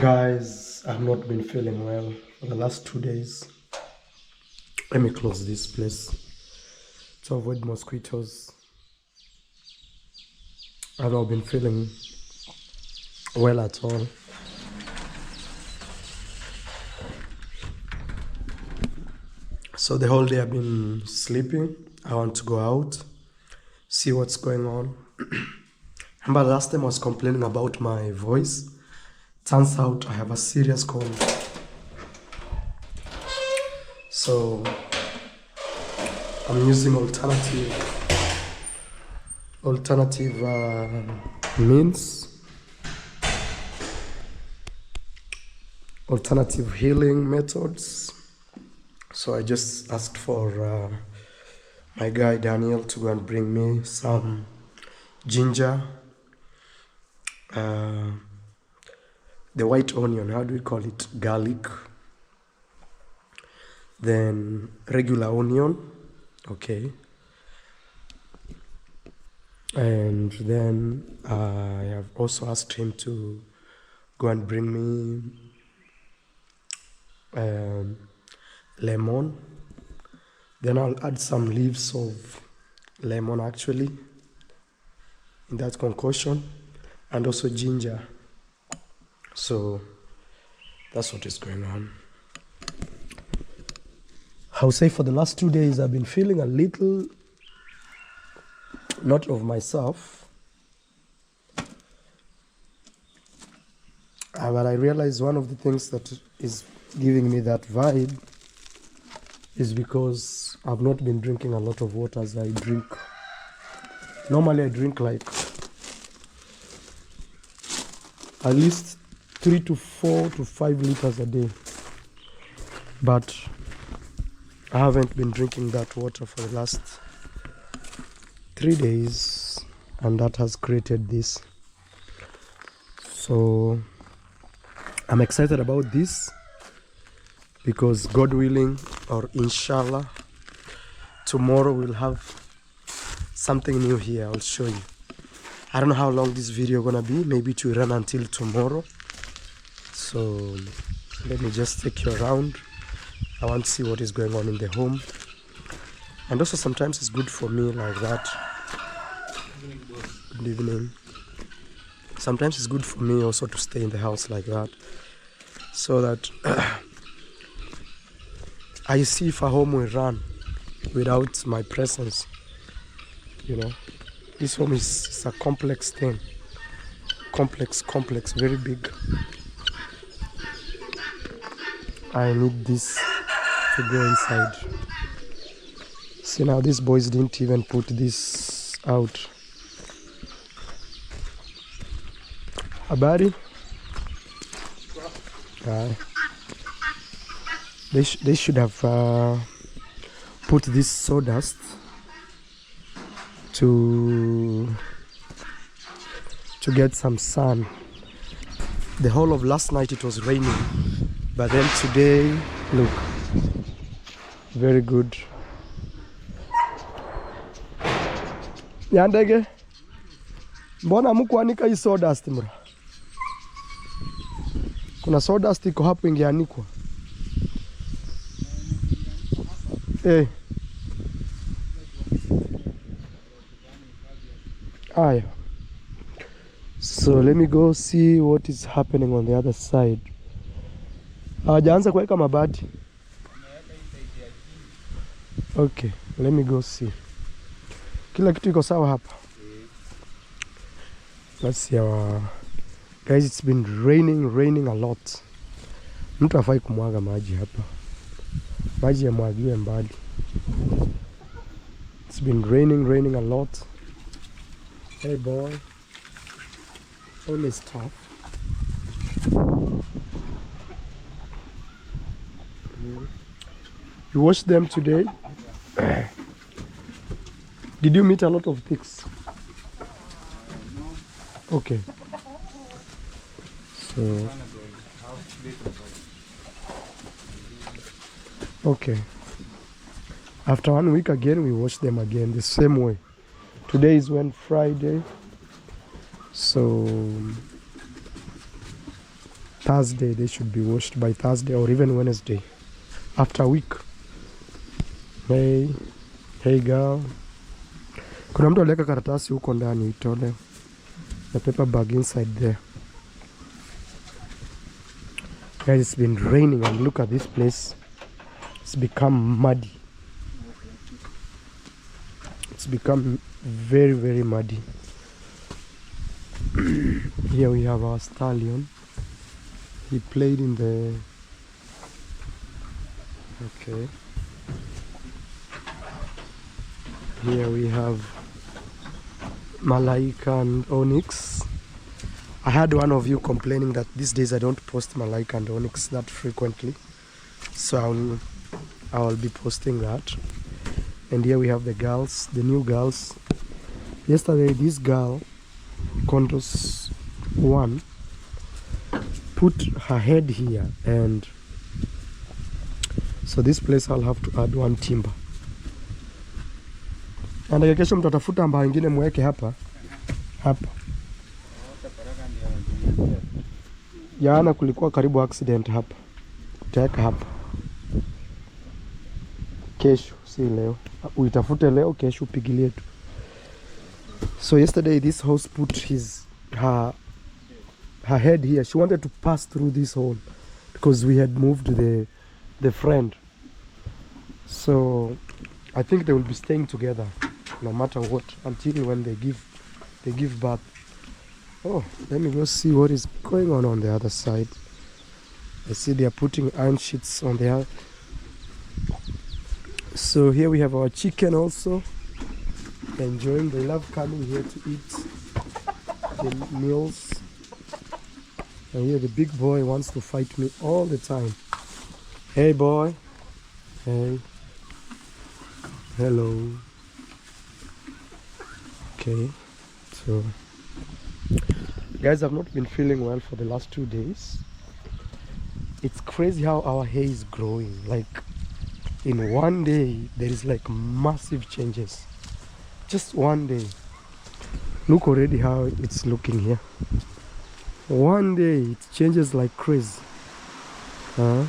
Guys, I've not been feeling well for the last 2 days. Let me close this place to avoid mosquitoes. I've not been feeling well at all. So the whole day I've been sleeping. I want to go out, see what's going on. But last time I was complaining about my voice. Turns out I have a serious cold. So I'm using alternative means, alternative healing methods. So I just asked for my guy Daniel to go and bring me some ginger, the white onion, how do we call it? Garlic. Then regular onion, okay. And then I have also asked him to go and bring me lemon. Then I'll add some leaves of lemon actually in that concoction, and also ginger. So that's what is going on. I'll say for the last 2 days I've been feeling a little not of myself. But I realize one of the things that is giving me that vibe is because I've not been drinking a lot of water as I drink. Normally I drink like at least 3 to 4 to 5 liters a day. But I haven't been drinking that water for the last 3 days, and that has created this. So I'm excited about this because God willing, or inshallah, tomorrow we'll have something new here. I'll show you. I don't know how long this video gonna be. Maybe it will run until tomorrow. So let me just take you around. I want to see what is going on in the home. And also sometimes it's good for me like that. Good evening. Sometimes it's good for me also to stay in the house like that, so that I see if a home will run without my presence. You know, this home is a complex thing. Complex, very big. I need this to go inside. See, now these boys didn't even put this out. Habari? They should have put this sawdust to get some sun. The whole of last night it was raining, but then today, look, very good. Yandege, mbona mkuanika hii sawdust mra? Kuna sawdust iko hapo ingeanikwa. Aya. So let me go see what is happening on the other side. Hawajaanza kuweka mabati. Okay, let me go see. Kila kitu iko sawa hapa. Let's see our guys, it's been raining a lot. Mtu hafai kumwaga maji hapa. Maji yamwagiwe mbali. It's been raining a lot. Hey boy. Always tough. You washed them today? Did you meet a lot of ticks? Okay. So, okay. After 1 week again, we wash them again the same way. Today is Friday. So Thursday. They should be washed by Thursday or even Wednesday after a week. Hey girl, kuna mtu aliweka karatasi huko ndani, itole the paper bag inside there. Guys, it's been raining and look at this place. It's become muddy. It's become very, very muddy. Here we have our stallion. He played in the... Okay. Here we have Malaika and Onyx. I had one of you complaining that these days I don't post Malaika and Onyx that frequently. So I'll be posting that. And here we have the girls, the new girls. Yesterday this girl, Condos 1, put her head here, and so this place I'll have to add one timber. And kesho mtatafuta mbao ingine mweke hapa. Hapa. Jana kulikuwa karibu accident hapa. Utaweka hapa. Kesho, si leo. Uitafute leo, kesho upigilie tu. So yesterday this house put her head here. She wanted to pass through this hole because we had moved the friend. So I think they will be staying together no matter what until when they give birth. Oh, let me go see what is going on the other side. I see they are putting iron sheets on there. So here we have our chicken also. Enjoying, they love coming here to eat the meals. And here the big boy wants to fight me all the time. Hey boy. Hey. Hello. Okay. So guys, I've not been feeling well for the last 2 days. It's crazy how our hair is growing. Like in one day there is like massive changes. Just one day. Look already how it's looking here. One day it changes like crazy. Can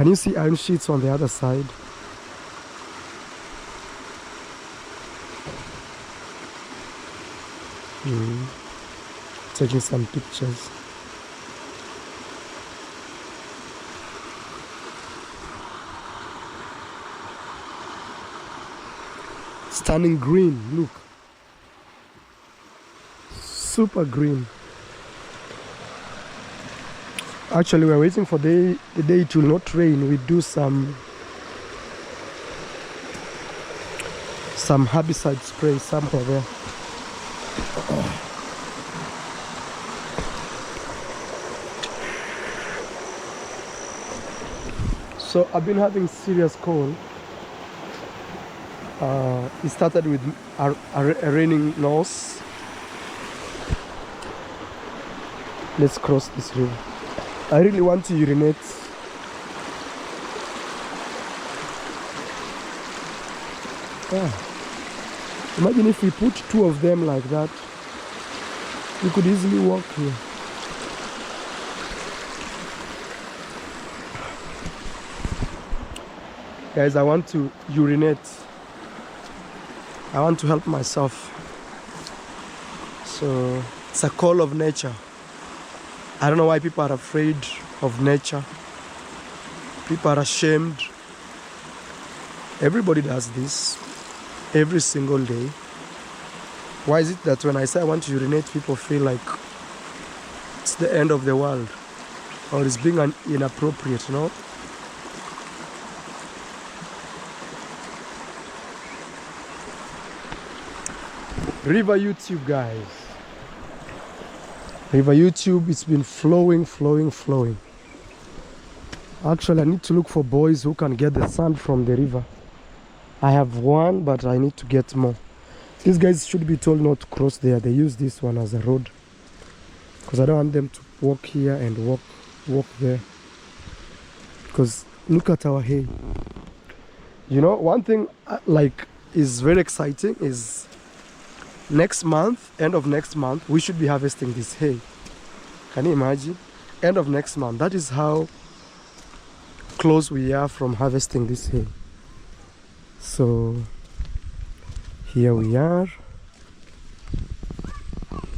you see iron sheets on the other side? Taking some pictures. Stunning green, look. Super green. Actually, we're waiting for the day it will not rain. We do some herbicide spray somewhere there. So I've been having serious cold. It started with a raining nose. Let's cross this river. I really want to urinate. Imagine if we put 2 of them like that. We could easily walk here. Guys, I want to urinate. I want to help myself. So it's a call of nature. I don't know why people are afraid of nature. People are ashamed. Everybody does this every single day. Why is it that when I say I want to urinate, people feel like it's the end of the world or it's being inappropriate, you know? River YouTube, guys. River YouTube, it's been flowing. Actually, I need to look for boys who can get the sand from the river. I have one, but I need to get more. These guys should be told not to cross there. They use this one as a road because I don't want them to walk here and walk there. Because look at our hay. You know, one thing like is very exciting is next month, end of next month, we should be harvesting this hay. Can you imagine? End of next month. That is how close we are from harvesting this hay. So here we are.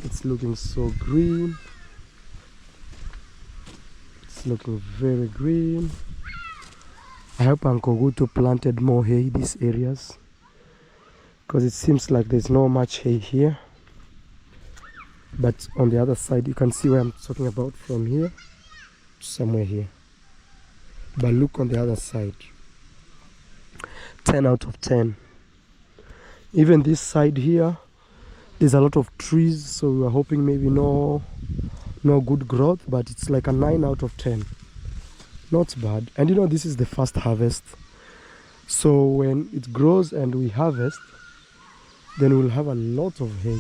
It's looking so green. It's looking very green. I hope Uncle Guto planted more hay these areas, because it seems like there's not much hay here. But on the other side, you can see where I'm talking about, from here to somewhere here. But look on the other side. 10 out of 10. Even this side here, there's a lot of trees, so we were hoping maybe no good growth, but it's like a 9 out of 10. Not bad. And you know, this is the first harvest, so when it grows and we harvest, then we'll have a lot of hay,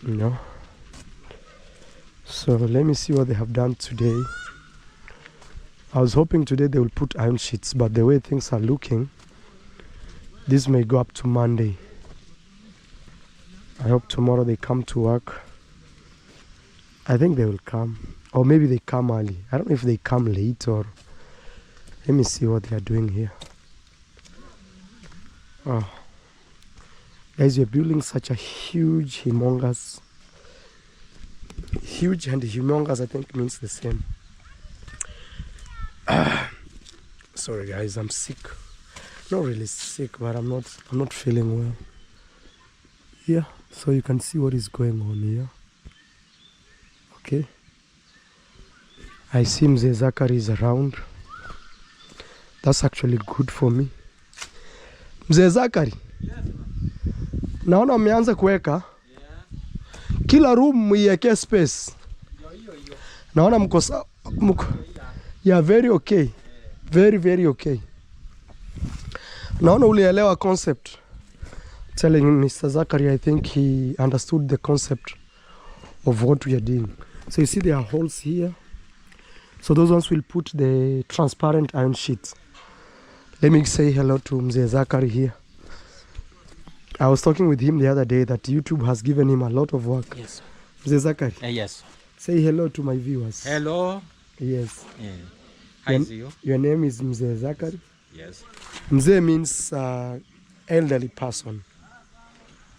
you know. So let me see what they have done today. I was hoping today they will put iron sheets, but the way things are looking, this may go up to Monday. I hope tomorrow they come to work. I think they will come, or maybe they come early. I don't know if they come late, or let me see what they are doing here. Oh, guys, we're building such a huge, humongous. Huge and humongous, I think, means the same. Sorry guys, I'm sick. Not really sick, but I'm not feeling well. Yeah, so you can see what is going on here. Okay, I see Mzee Zakari is around. That's actually good for me. Mzee Zakari, naona umeanza kuweka kila room muiweke space. Naona mko yeah, very okay, very okay. Naona ulielewa concept. Telling Mr. Zakari, I think he understood the concept of what we are doing. So you see there are holes here. So those ones will put the transparent iron sheets. Let me say hello to Mzee Zakari here. I was talking with him the other day that YouTube has given him a lot of work. Yes. Mzee Zakari. Yes. Say hello to my viewers. Hello. Yes. Hi, you. Your name is Mzee Zakari? Yes. Mzee means elderly person.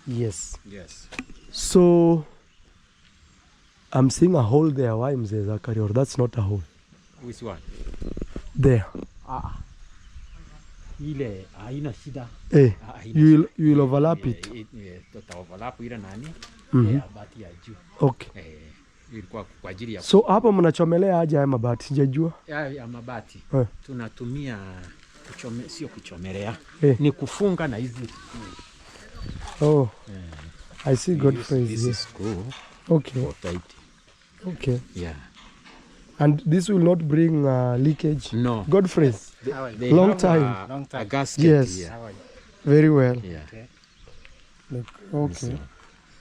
Yes. Yes. So I'm seeing a hole there. Why, Mzee Zakari? Or that's not a hole? Which one? There. Ile haina shida. You will overlap it. Overlap ile nani? Mabati ya juu. Okay. Ilikuwa kwa ajili ya. So hapa mnachomelea aje haya mabati? Sijajua. Ya mabati. Tunatumia sio kuchomelea. Ni kufunga na hizi. Oh. I see Godfrey is here. This is cool. Okay. Okay. Yeah. And this will not bring leakage? No. Godfrey? They long time. A gasket. Yes. Here. Very well. Yeah. Okay.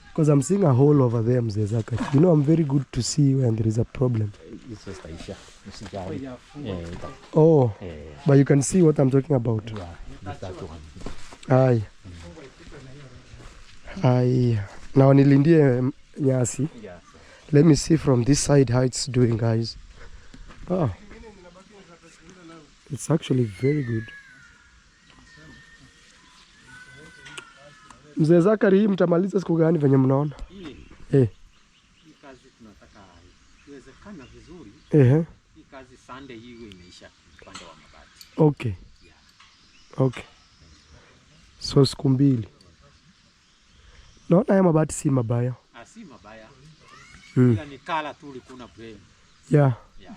Because I'm seeing a hole over there, Mzee Zakari. You know, I'm very good to see when there is a problem. It's just Aisha. Oh. But you can see what I'm talking about. Yeah. That one. Aye. Aye. Now nilindie nyasi. Yeah. Let me see from this side how it's doing, guys. Oh. It's actually very good. Mzee Zakari, hii mtamaliza siku gani venye mnaona? Hii kazi tunataka iwezekana vizuri. Hii kazi Sunday hii imeisha upande wa mabati. Okay. Yeah. Okay. So siku mbili. Naona haya mabati si mabaya. Si mabaya. Ila ni kala tu likuna brain. Yeah. Yeah.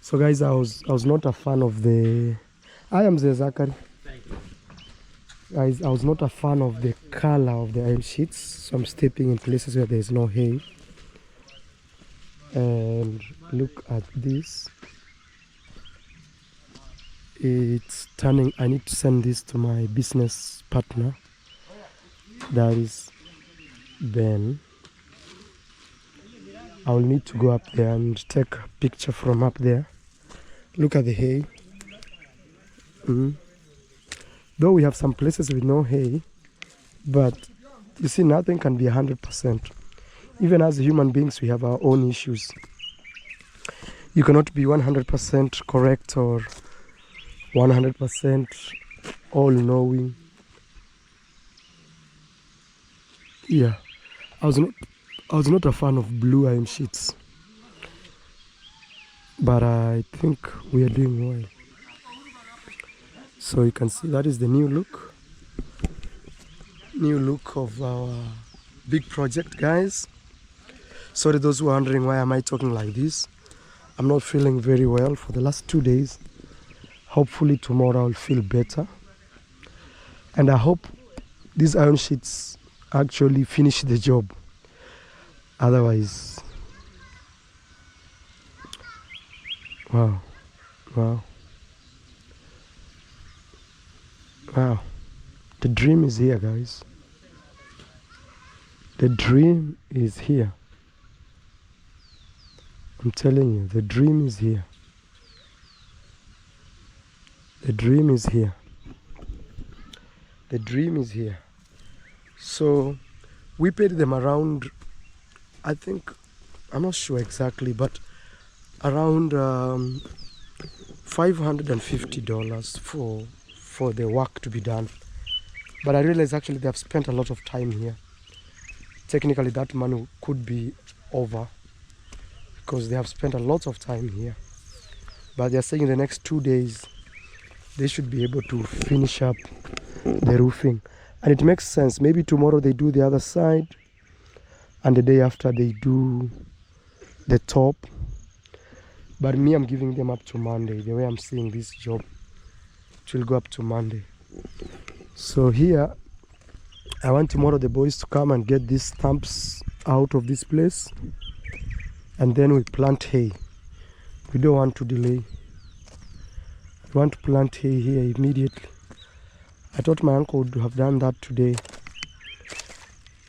So guys, I was not a fan of the Mzee Zakari. Thank you. Guys, I was not a fan of the color of the iron sheets, so I'm stepping in places where there is no hay. And look at this. It's turning. I need to send this to my business partner. That is Ben. I will need to go up there and take a picture from up there. Look at the hay. Though we have some places with no hay, but you see, nothing can be 100%. Even as human beings, we have our own issues. You cannot be 100% correct or 100% all-knowing. Yeah, I was not a fan of blue iron sheets, but I think we are doing well. So you can see that is the new look of our big project, guys. Sorry those who are wondering why am I talking like this. I'm not feeling very well for the last 2 days. Hopefully tomorrow I'll feel better, and I hope these iron sheets actually finish the job. Otherwise, wow, the dream is here, guys. The dream is here. I'm telling you, the dream is here. The dream is here. The dream is here. So we paid them around, I think, I'm not sure exactly, but around $550 for the work to be done. But I realized actually they have spent a lot of time here. Technically that money could be over because they have spent a lot of time here. But they're saying in the next 2 days they should be able to finish up the roofing. And it makes sense. Maybe tomorrow they do the other side and the day after they do the top. But me, I'm giving them up to Monday. The way I'm seeing this job, it will go up to Monday. So here, I want tomorrow the boys to come and get these stumps out of this place. And then we plant hay. We don't want to delay. We want to plant hay here immediately. I thought my uncle would have done that today.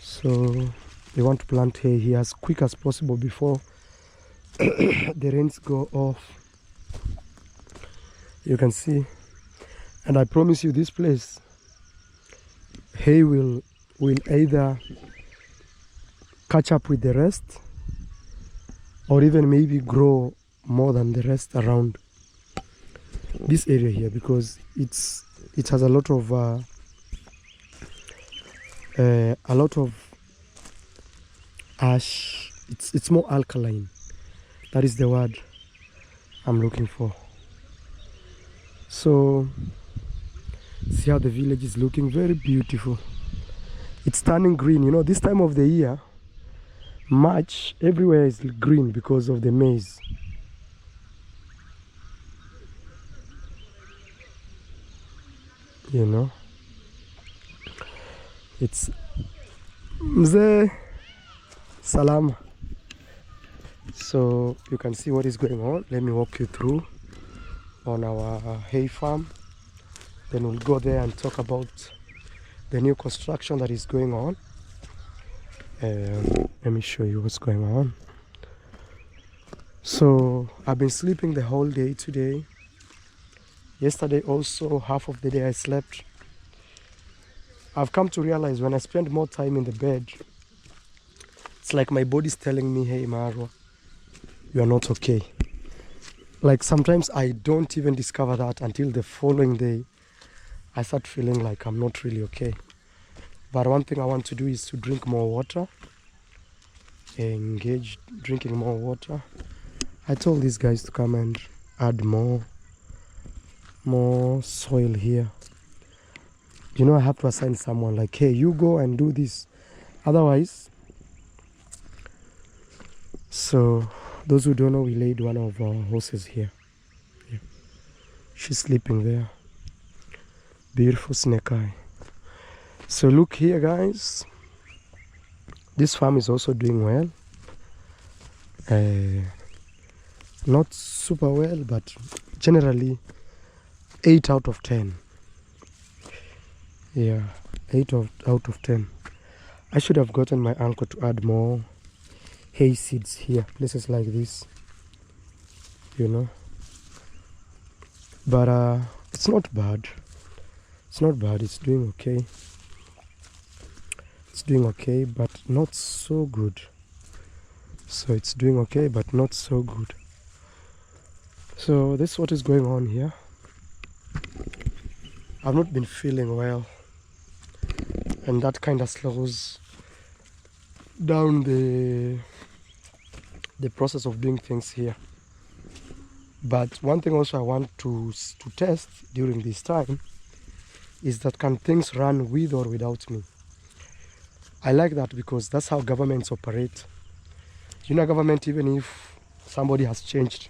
So they want to plant hay here as quick as possible before the rains go off. You can see. And I promise you this place, hay will either catch up with the rest or even maybe grow more than the rest around this area here, because it has a lot of ash. It's more alkaline. That is the word I'm looking for. So see how the village is looking, very beautiful. It's turning green. You know, this time of the year, March, everywhere is green because of the maize. You know, it's Mzee Salama. So you can see what is going on. Let me walk you through on our hay farm. Then we'll go there and talk about the new construction that is going on. Let me show you what's going on. So I've been sleeping the whole day today. Yesterday also, half of the day I slept. I've come to realize when I spend more time in the bed, it's like my body's telling me, hey Marwa, you are not okay. Like sometimes I don't even discover that until the following day. I start feeling like I'm not really okay. But one thing I want to do is to drink more water. Engage drinking more water. I told these guys to come and add more soil here. You know, I have to assign someone like, hey, you go and do this. Otherwise, so those who don't know, we laid one of our horses here. Yeah. She's sleeping there. Beautiful snake eye. So look here, guys. This farm is also doing well. Not super well, but generally 8 out of 10. Yeah, 8 out of 10. I should have gotten my uncle to add more hay seeds here, places like this, you know. But it's not bad. It's not bad. It's doing okay. It's doing okay, but not so good. so it's doing okay, but not so good. So this is what is going on here. I've not been feeling well, and that kind of slows down the process of doing things here. But one thing also I want to test during this time is that can things run with or without me? I like that because that's how governments operate. You know, government, even if somebody has changed,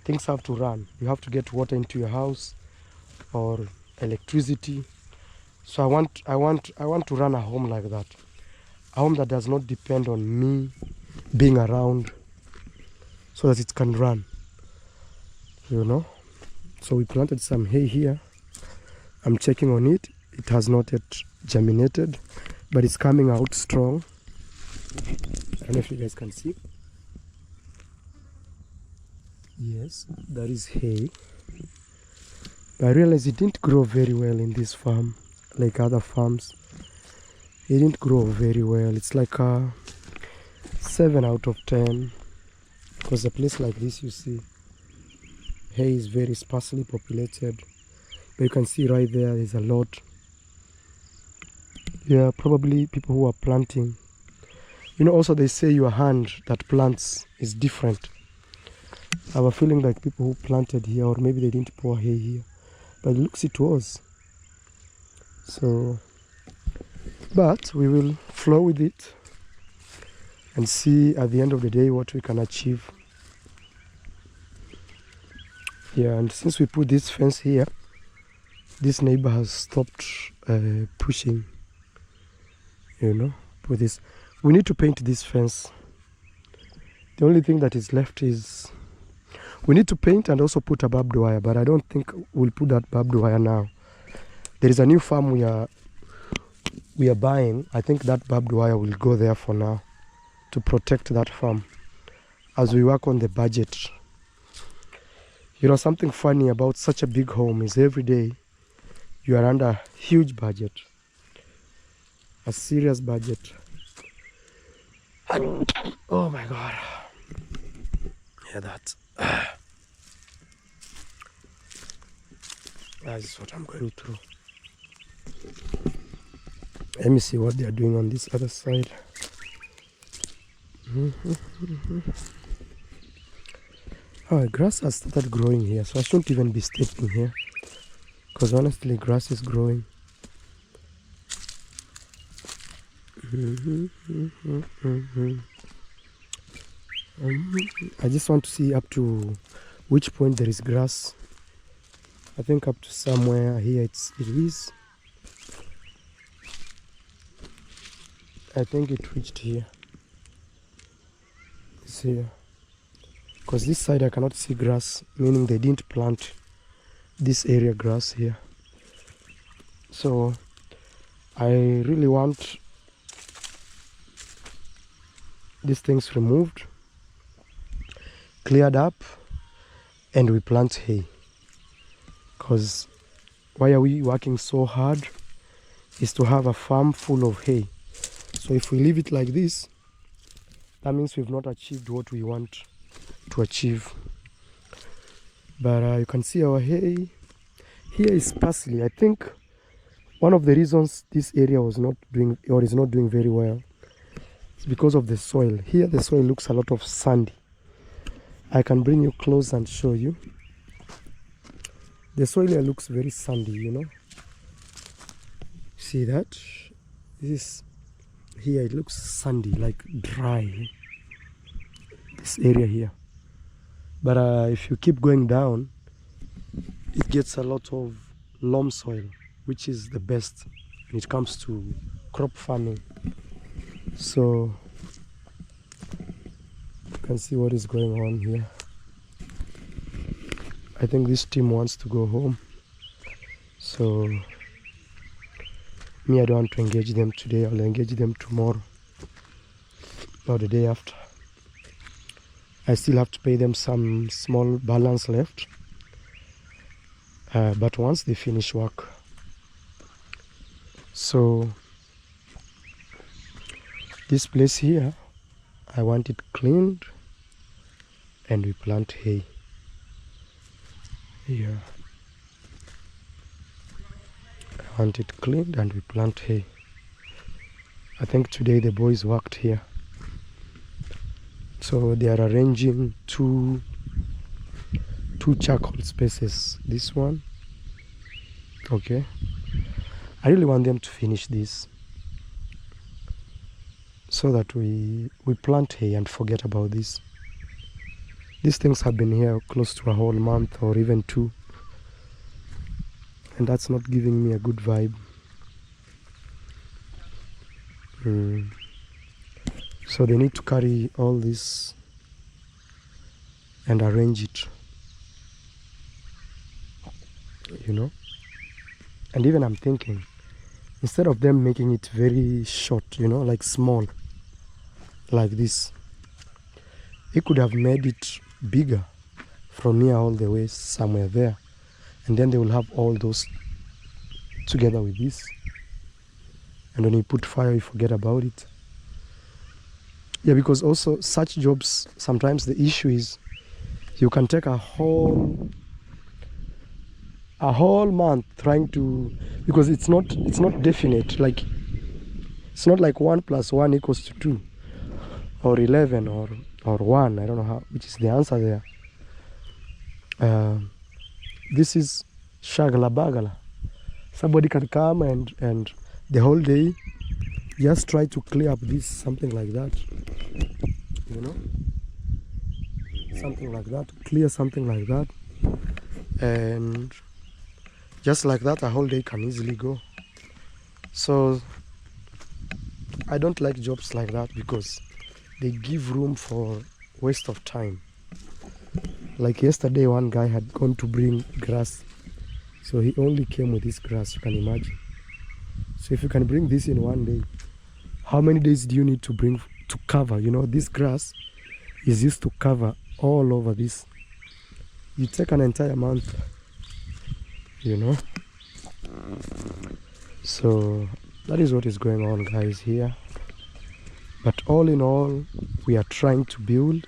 things have to run. You have to get water into your house or electricity. So I want to run a home like that. A home that does not depend on me being around, so that it can run, you know. So we planted some hay here. I'm checking on it. It has not yet germinated, but it's coming out strong. I don't know if you guys can see. Yes, that is hay. But I realized it didn't grow very well in this farm, like other farms. It didn't grow very well. It's like a 7 out of 10. Because a place like this, you see, hay is very sparsely populated. But you can see right there's a lot. Yeah, probably people who are planting. You know, also they say your hand that plants is different. I have a feeling like people who planted here, or maybe they didn't pour hay here, but it looks it was. So, but we will flow with it and see at the end of the day what we can achieve. Yeah, and since we put this fence here, this neighbor has stopped pushing, you know, with this. We need to paint this fence. The only thing that is left is we need to paint and also put a barbed wire, but I don't think we'll put that barbed wire now. There is a new farm we are buying. I think that barbed wire will go there for now to protect that farm as we work on the budget. You know, something funny about such a big home is every day you are under a huge budget, a serious budget. And, oh my God. Yeah, that. That is what I'm going through. Let me see what they are doing on this other side. Oh, grass has started growing here, so I shouldn't even be stepping here, because honestly grass is growing. I just want to see up to which point there is grass. I think up to somewhere here it is. I think it reached here. It's here. Because this side I cannot see grass, meaning they didn't plant this area grass here. So I really want these things removed, cleared up, and we plant hay. Because why are we working so hard is to have a farm full of hay. So if we leave it like this, that means we've not achieved what we want to achieve. But you can see our hay here is sparsely. I think one of the reasons this area was not doing, or is not doing very well, is because of the soil. Here the soil looks a lot of sandy. I can bring you close and show you. The soil here looks very sandy, you know. See that? This here it looks sandy, like dry. This area here. But if you keep going down, it gets a lot of loam soil, which is the best when it comes to crop farming. So you can see what is going on here. I think this team wants to go home, so me, I don't want to engage them today. I'll engage them tomorrow or the day after. I still have to pay them some small balance left, but once they finish work. So this place here, I want it cleaned and we plant hay here. I want it cleaned and we plant hay. I think today the boys worked here. So they are arranging two charcoal spaces. This one, okay. I really want them to finish this so that we plant hay and forget about this. These things have been here close to a whole month or even 2, and that's not giving me a good vibe. So they need to carry all this and arrange it, you know. And even I'm thinking, instead of them making it very short, you know, like small, like this, he could have made it bigger from here all the way somewhere there, and then they will have all those together with this, and when you put fire you forget about it. Yeah, because also such jobs, sometimes the issue is you can take a whole month trying to, because it's not definite, like it's not like 1 + 1 = 2 or 11 or 1. I don't know how, which is the answer there. This is shagala bagala. Somebody can come and the whole day just try to clear up this, something like that, you know, something like that, clear something like that, and just like that a whole day can easily go. So I don't like jobs like that because they give room for waste of time. Like yesterday, one guy had gone to bring grass, so he only came with his grass, you can imagine. So if you can bring this in one day, how many days do you need to bring to cover? You know, this grass is used to cover all over this. You take an entire month, you know. So that is what is going on, guys, here. But all in all, we are trying to build,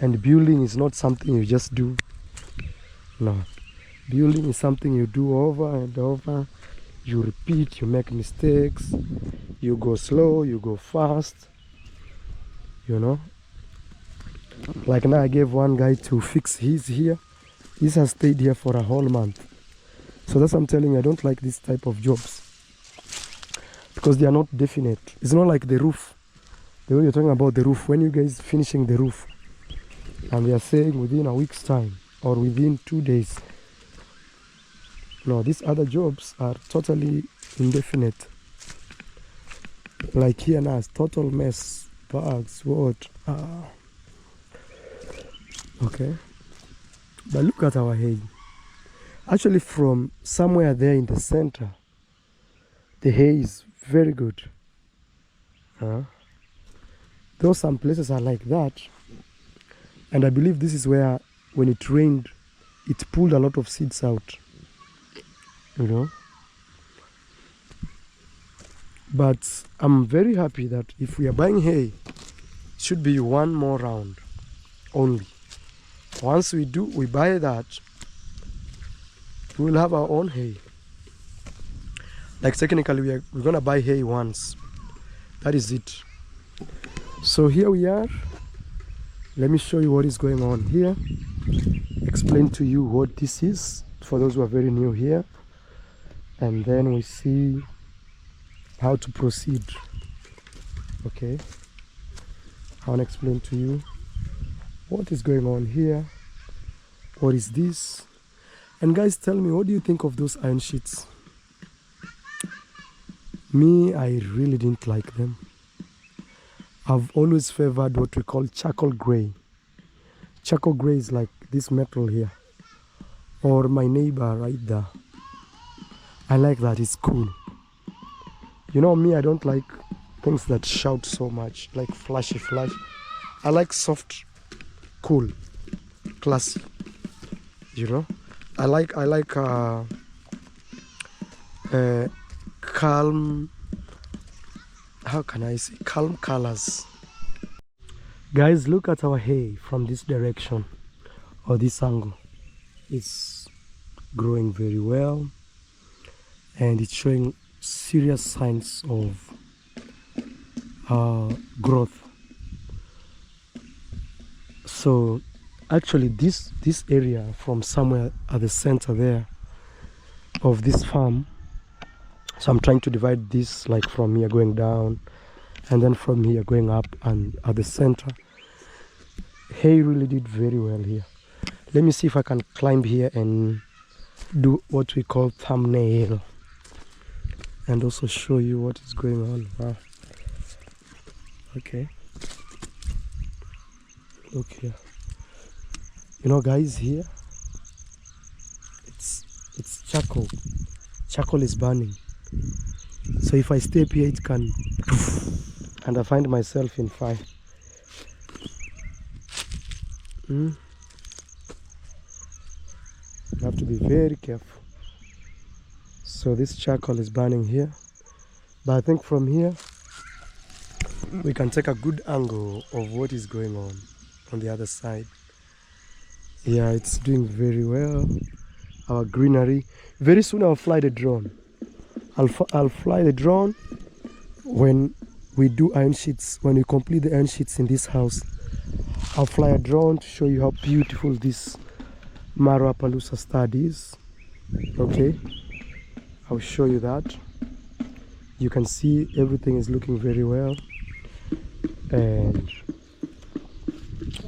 and building is not something you just do. No, building is something you do over and over. You repeat, you make mistakes, you go slow, you go fast, you know. Like now I gave one guy to fix his here. He has stayed here for a whole month. So that's what I'm telling you, I don't like this type of jobs because they are not definite. It's not like the roof. The way you're talking about the roof, when you guys finishing the roof and they are saying within a week's time or within 2 days. No, these other jobs are totally indefinite. Like here now, it's total mess. Bugs, what? Okay. But look at our hay. Actually, from somewhere there in the center, the hay is very good. Though some places are like that. And I believe this is where, when it rained, it pulled a lot of seeds out. You know, but I'm very happy that if we are buying hay, it should be one more round only. Once we buy that, we will have our own hay. Like technically we're gonna buy hay once. That is it. So here we are. Let me show you what is going on here. Explain to you what this is for those who are very new here. And then we see how to proceed. Okay, I want to explain to you what is going on here. What is this? And guys, tell me, what do you think of those iron sheets? Me, I really didn't like them. I've always favored what we call charcoal gray. Charcoal gray is like this metal here, or my neighbor right there. I like that, it's cool. You know me, I don't like things that shout so much, like flashy. I like soft, cool, classy. You know, I like calm. how can I say, calm colors. Guys, look at our hay from this direction or this angle. It's growing very well and it's showing serious signs of growth. So actually this area from somewhere at the center there of this farm, so I'm trying to divide this like from here going down and then from here going up, and at the center hay really did very well here. Let me see if I can climb here and do what we call thumbnail and also show you what is going on. Wow. Okay, look here. You know guys, here it's charcoal. Charcoal is burning, so if I stay up here it can, and I find myself in fire. You have to be very careful. So this charcoal is burning here, but I think from here we can take a good angle of what is going on the other side. Yeah, it's doing very well. Our greenery. Very soon I'll fly the drone. I'll fly the drone when we do iron sheets. When we complete the iron sheets in this house, I'll fly a drone to show you how beautiful this Marwa Appaloosa Stud is. Okay, I'll show you that. You can see everything is looking very well, and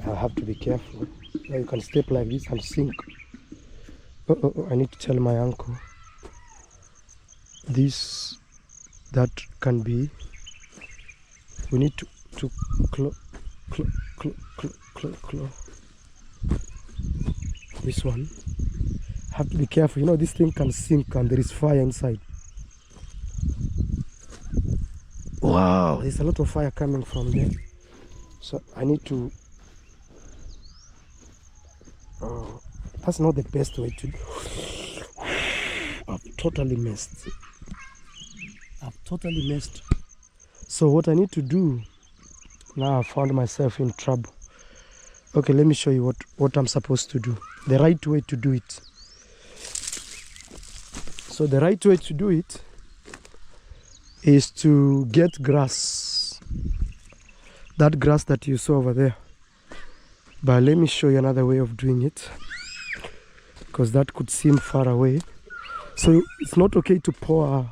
I'll have to be careful. Now you can step like this and sink. I need to tell my uncle this, that can be, we need to claw this one. Have to be careful, you know this thing can sink and there is fire inside. Wow, there's a lot of fire coming from there, so I need to, that's not the best way to do. I've totally messed. So what I need to do now, I found myself in trouble. Okay, let me show you what I'm supposed to do, the right way to do it. So the right way to do it is to get grass, that grass that you saw over there. But let me show you another way of doing it, because that could seem far away. So it's not okay to pour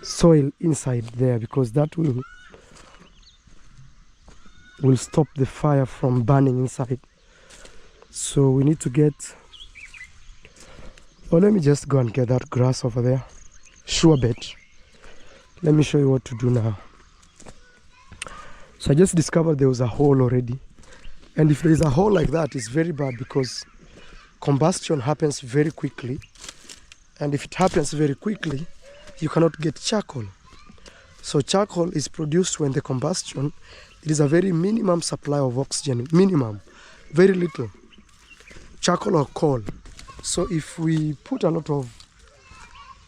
soil inside there, because that will stop the fire from burning inside. So we need to get, let me just go and get that grass over there. Sure bet. Let me show you what to do now. So I just discovered there was a hole already, and if there is a hole like that, it's very bad, because combustion happens very quickly, and if it happens very quickly you cannot get charcoal. So charcoal is produced when the combustion, it is a very minimum supply of oxygen, minimum, very little, charcoal or coal. So if we put a lot of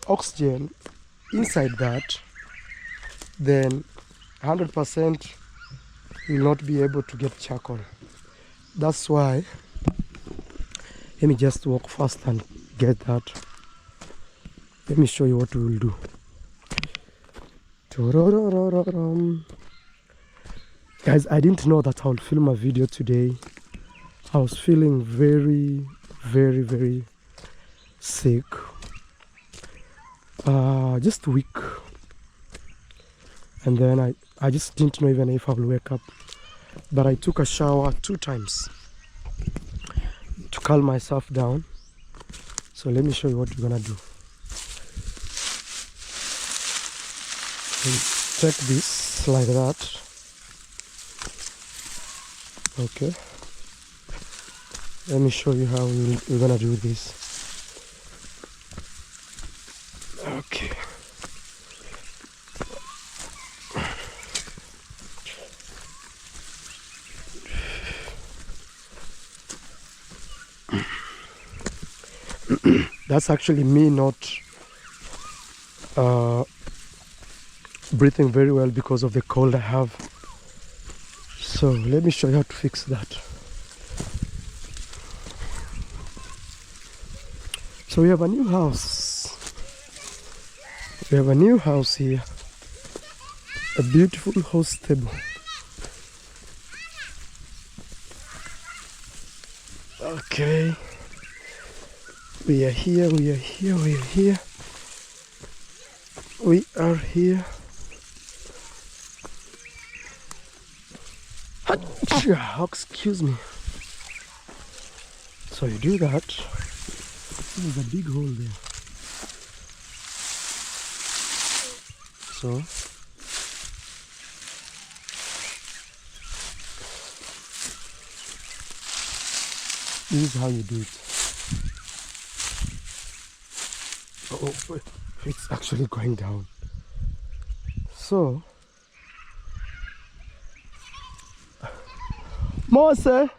oxygen inside that, then 100% will not be able to get charcoal. That's why, let me just walk fast and get that. Let me show you what we will do. Guys, I didn't know that I would film a video today. I was feeling very, very, very sick. Just weak. And then I just didn't know even if I will wake up. But I took a shower 2 times to calm myself down. So let me show you what we're gonna do. Check this like that. Okay. Let me show you how we're gonna do this. Okay. That's actually me not breathing very well because of the cold I have. So let me show you how to fix that. So we have a new house. We have a new house here. A beautiful house table. Okay. We are here, we are here, we are here. We are here. Excuse me. So you do that. There's a big hole there. So this is how you do it. Oh, it's actually going down. So Mose,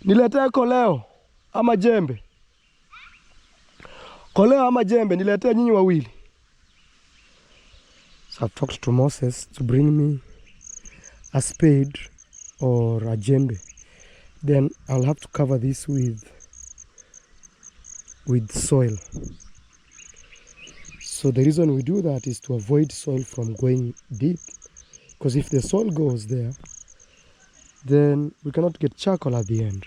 niletee koleo ama jembe? Koleo ama jembe niletee nyinyi wawili. So I've talked to Moses to bring me a spade or a jembe. Then I'll have to cover this with soil. So the reason we do that is to avoid soil from going deep. Because if the soil goes there, then we cannot get charcoal at the end.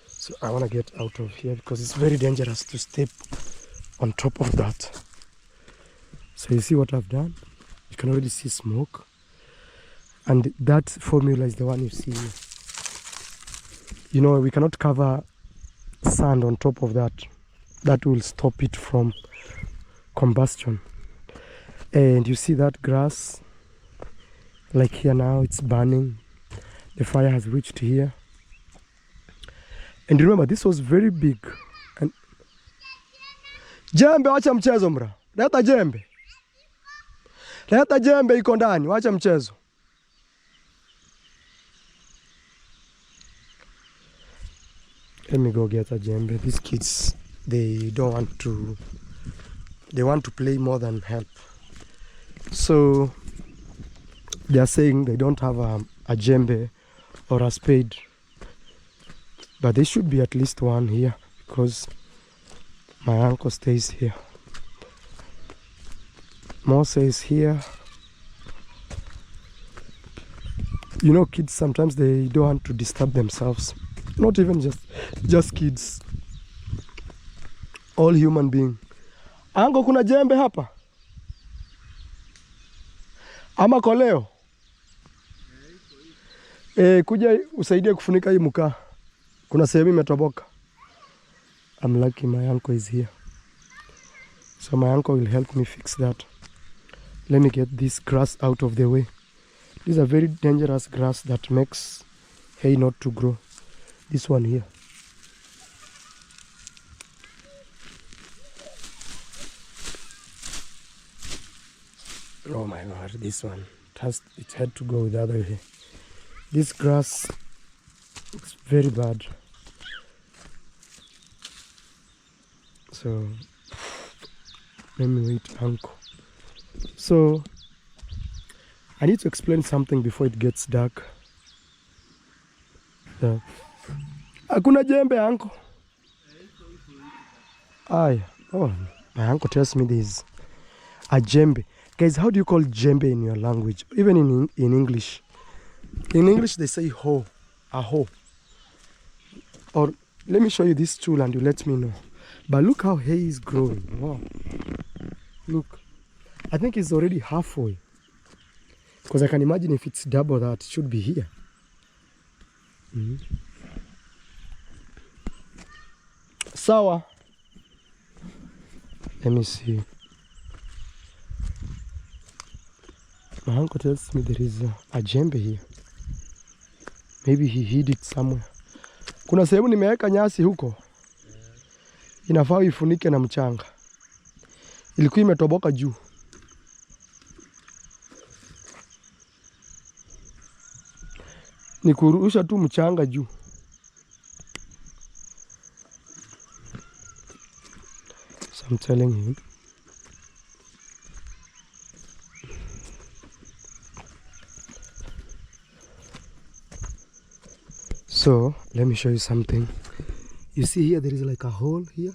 So I want to get out of here because it's very dangerous to step on top of that. So you see what I've done? You can already see smoke. And that formula is the one you see here. You know, we cannot cover sand on top of that. That will stop it from combustion. And you see that grass? Like here now, it's burning. The fire has reached here. And remember, this was very big. And jembe, wacha mchezo mra. Leta jembe. Leta jembe iko ndani, wacha mchezo. Let me go get a jembe. These kids, they want to play more than help. So they are saying they don't have a jembe or a spade, but there should be at least one here because my uncle stays here. Mose is here. You know, kids sometimes they don't want to disturb themselves. Not even just kids. All human beings. Ango, kuna jembe hapa? Ama koleo? Kuja usaidie kufunika hii mkaa. Kuna sehemu imetoboka. I'm lucky my uncle is here. So my uncle will help me fix that. Let me get this grass out of the way. This is a very dangerous grass that makes hay not to grow. This one here. Oh my God, this one. It had to go the other way. This grass looks very bad. So let me wait, uncle. So I need to explain something before it gets dark. Hakuna jembe, uncle. Oh, my uncle tells me there's a jembe. Guys, how do you call jembe in your language? Even in English. In English they say hoe, a hoe. Or let me show you this tool and you let me know. But look how hay is growing. Wow. Look. I think it's already halfway. Because I can imagine if it's double that, it should be here. Sawa. Let me see. My uncle tells me there is a jembe here. Maybe he hid it somewhere. Kuna sehemu nimeweka nyasi huko. Inafaa ifunike na mchanga. Ilikuwa imetoboka juu. Ni kurusha tu mchanga juu. So I'm telling him. So let me show you something. You see here, there is like a hole here.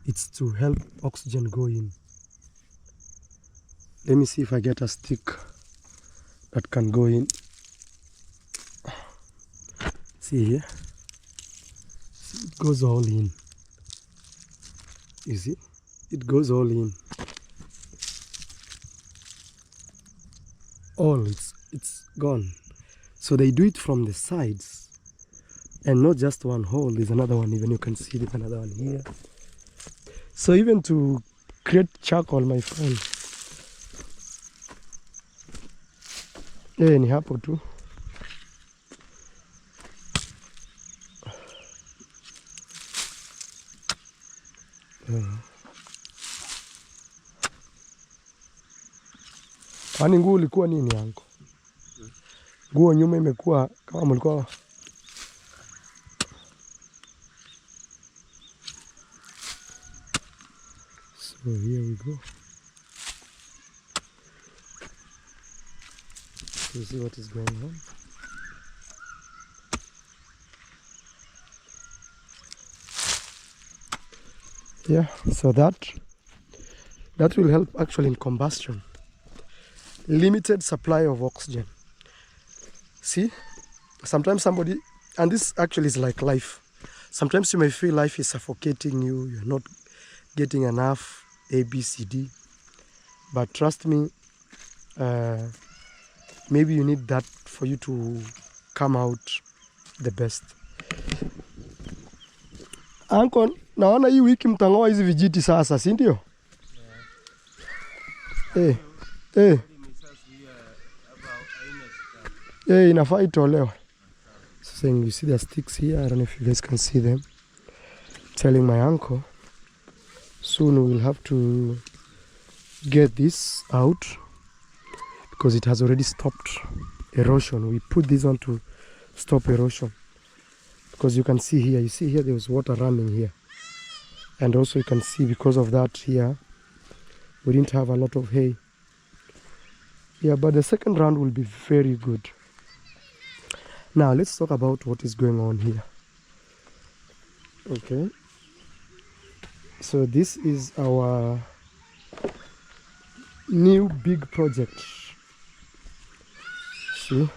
It's to help oxygen go in. Let me see if I get a stick that can go in. See here, see, it goes all in. You see, it goes all in. All, it's gone. So they do it from the sides, and not just one hole. There's another one, even you can see there's another one here. So even to create charcoal, my friend, ni hapo tu. Kwani nguo ilikuwa nini yangu? Nguo nyuma imekuwa kama mlikuwa. So here we go. You see what is going on? Yeah, so that will help actually in combustion. Limited supply of oxygen. See, sometimes somebody, and this actually is like life. Sometimes you may feel life is suffocating you, you're not getting enough A, B, C, D. But trust me, maybe you need that for you to come out the best. Uncle, naona hii wiki mtangoa hizi vijiti sasa, si ndio? Inafaa itolewe. So saying, you see the sticks here, I don't know if you guys can see them. Telling my uncle, soon we'll have to get this out because it has already stopped erosion. We put this on to stop erosion because you can see here, there was water running here. And also you can see because of that here, we didn't have a lot of hay. Yeah, but the second round will be very good. Now let's talk about what is going on here. Okay. So this is our new big project. See?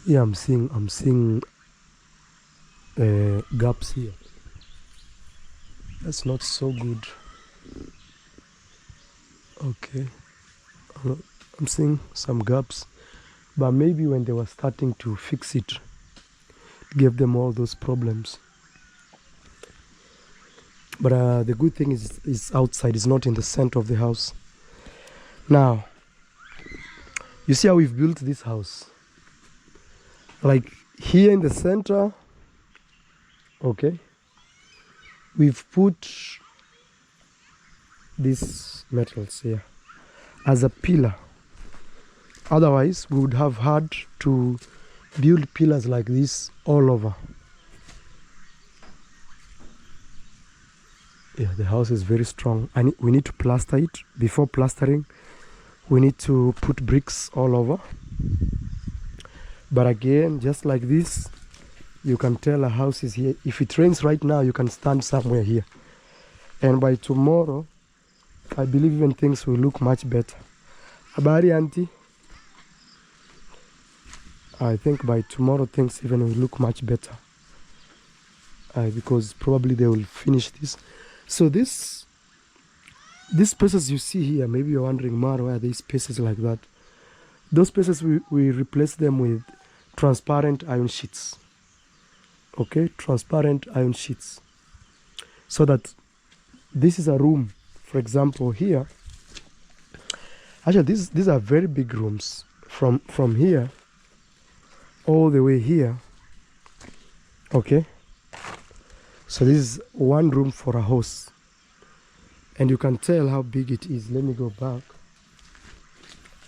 Yeah, I'm seeing gaps here. That's not so good. Okay. I'm seeing some gaps, but maybe when they were starting to fix it, it gave them all those problems. But the good thing is it's outside, it's not in the center of the house. Now, you see how we've built this house? Like here in the center, okay, we've put these metals here as a pillar. Otherwise, we would have had to build pillars like this all over. Yeah, the house is very strong. We need to plaster it. Before plastering, we need to put bricks all over. But again, just like this, you can tell a house is here. If it rains right now, you can stand somewhere here. And by tomorrow, I believe even things will look much better. Habari, auntie? I think by tomorrow things even will look much better. Because probably they will finish this. So these spaces you see here, maybe you're wondering, Marwa, why are these spaces like that? Those spaces, we replace them with transparent iron sheets. Okay, transparent iron sheets. So that this is a room, for example, here. Actually, these are very big rooms. From here all the way here. Okay. So this is one room for a house. And you can tell how big it is. Let me go back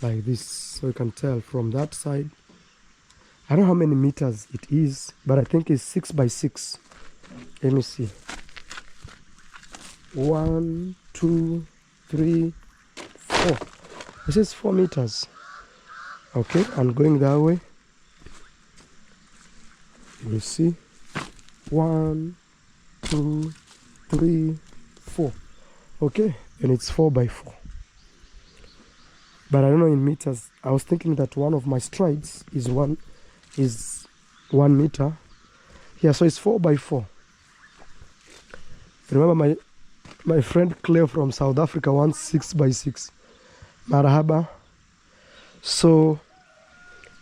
like this so you can tell from that side. I don't know how many meters it is, but I think it's 6 by 6. Let me see. 1, 2, 3, 4. This is 4 meters. Okay, and going that way, you see 1, 2, 3, 4. Okay, and it's 4 by 4. But I don't know in meters. I was thinking that one of my strides is 1 meter. Yeah, so it's 4 by 4. Remember my friend Claire from South Africa wants 6 by 6. Marhaba. So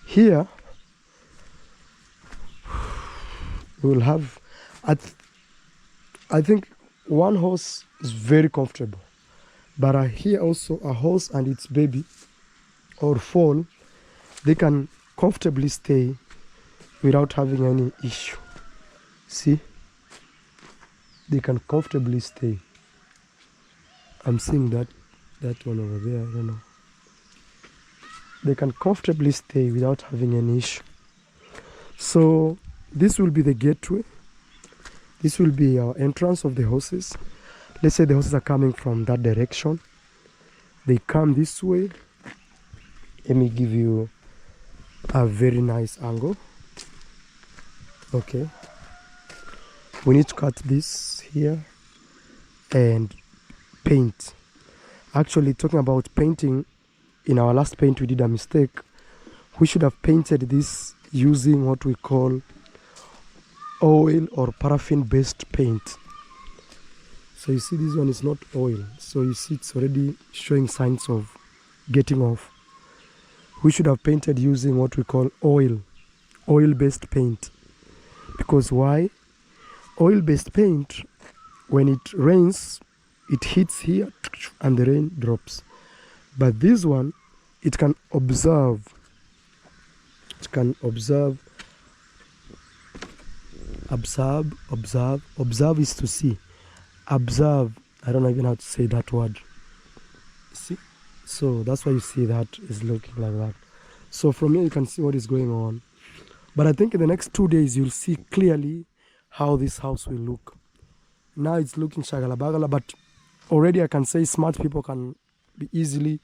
here we will have, I think one horse is very comfortable. But here also a horse and its baby or foal, they can comfortably stay without having any issue. See? They can comfortably stay. I'm seeing that one over there, I don't know. They can comfortably stay without having any issue. So this will be the gateway. This will be our entrance of the horses. Let's say the horses are coming from that direction. They come this way. Let me give you a very nice angle. Okay. We need to cut this here and paint. Actually, talking about painting, in our last paint we did a mistake. We should have painted this using what we call oil or paraffin based paint. So you see this one is not oil, so you see it's already showing signs of getting off. We should have painted using what we call oil based paint. Because why? Oil based paint, when it rains, it hits here and the rain drops. But this one, it can observe. It can observe. Observe is to see. Observe, I don't even know how to say that word. See? So that's why you see that is looking like that. So from here you can see what is going on. But I think in the next 2 days you'll see clearly how this house will look. Now it's looking shagala bagala, but already I can say smart people can easily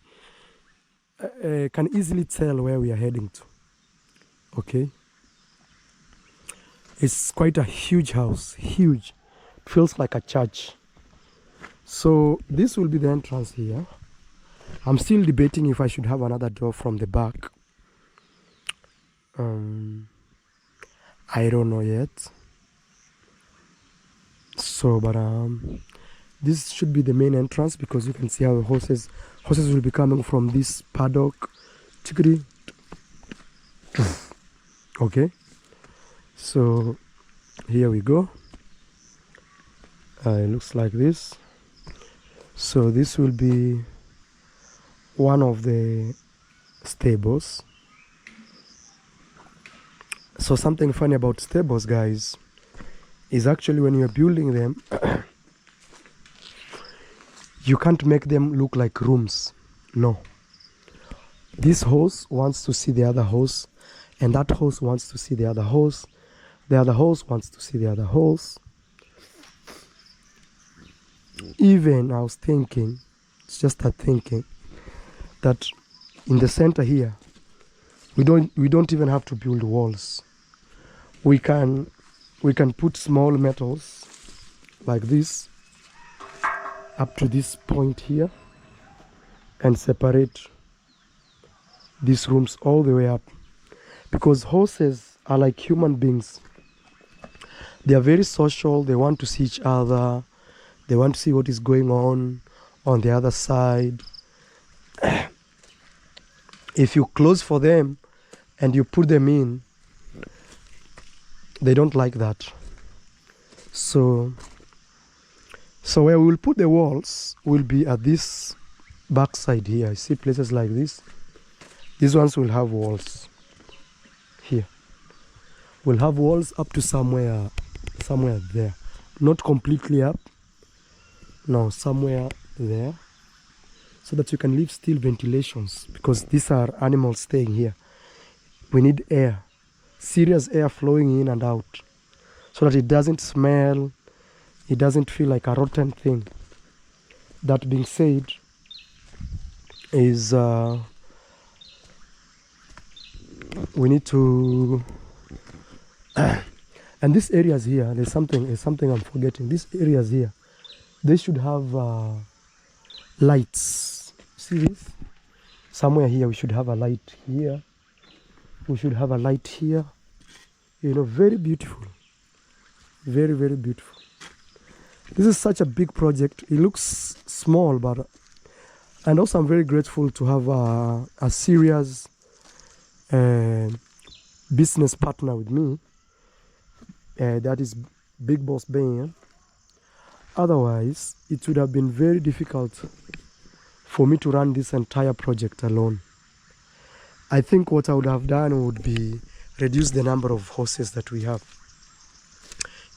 tell where we are heading to. Okay? It's quite a huge house, huge. Feels like a church. So this will be the entrance here. I'm still debating if I should have another door from the back. I don't know yet. So, but this should be the main entrance because you can see how the horses will be coming from this paddock. Okay. So here we go. It looks like this. So this will be one of the stables. So something funny about stables, guys, is actually when you're building them, you can't make them look like rooms. No. This horse wants to see the other horse, and that horse wants to see the other horse. The other horse wants to see the other horse. Even I was thinking, it's just a thinking, that in the center here, we don't even have to build walls. We can put small metals like this up to this point here and separate these rooms all the way up, because horses are like human beings. They are very social. They want to see each other. They want to see what is going on the other side. If you close for them and you put them in, they don't like that. So where we will put the walls will be at this back side here. I see places like this. These ones will have walls here. We'll have walls up to somewhere there. Not completely up. No, somewhere there. So that you can leave still ventilations, because these are animals staying here. We need air. Serious air flowing in and out, so that it doesn't smell, it doesn't feel like a rotten thing. That being said, is we need to and these areas here, there's something I'm forgetting. These areas here, they should have lights. See this? Somewhere here we should have a light here. We should have a light here. You know, very beautiful. Very, very beautiful. This is such a big project. It looks small, but and also I'm very grateful to have a serious business partner with me. That is Big Boss Ben. Otherwise, it would have been very difficult for me to run this entire project alone. I think what I would have done would be reduce the number of horses that we have.